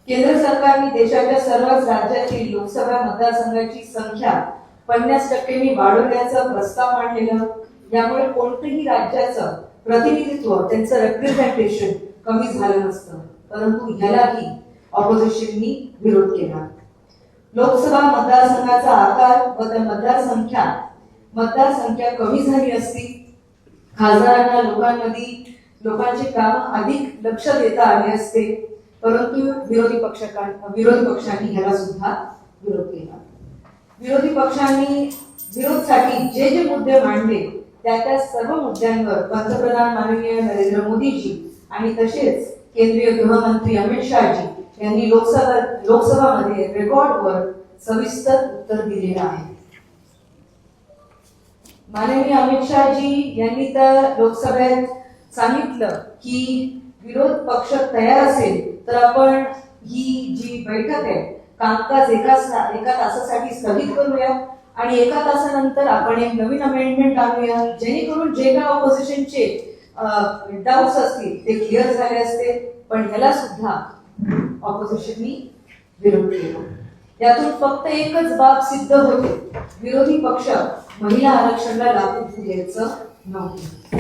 केंद्र सरकारने देशाच्या सर्वच राज्यातील लोकसभा मतदारसंघाची संख्या 50% वाढवण्याचा प्रस्ताव मांडलेला. यामुळे कोणत्याही राज्याचं प्रतिनिधित्व, त्यांचं रिप्रेझेंटेशन कमी झालं नसतं, परंतु यालाही ऑपोजिशननी विरोध केला. लोकसभा मतदारसंघाचा आकार व मतदारसंख्या कमी झाली असती, खासदारांना लोकांचे काम अधिक लक्ष देता आले असते, परंतु विरोधी पक्षांनी ह्याला सुद्धा विरोध केला. विरोधी पक्षांनी विरोधसाठी जे मुद्दे मांडले त्या सर्व मुद्द्यांवर पंतप्रधान माननीय नरेंद्र मोदीजी आणि तसेच केंद्रीय गृहमंत्री अमित शहाजी यांनी लोकसभामध्ये रेकॉर्डवर सविस्तर उत्तर दिलेलं आहे. माननीय अमित शहाजी यांनी तर लोकसभेत सांगितलं की विरोध पक्ष तयार असेल तर आपण ही जी बैठक आहे कामकाज एका तासासाठी स्थगित करूया आणि एका तासानंतर आपण एक नवीन अमेंडमेंट आणूया, जेणेकरून जे काही ऑपोजिशनचे डाऊट्स असतील ते क्लिअर झाले असते. पण ह्याला सुद्धा ऑपोजिशननी विरोध केला. यातून फक्त एकच बाब सिद्ध होते, विरोधी पक्ष महिला आरक्षणाला लागू द्यायचं नव्हते.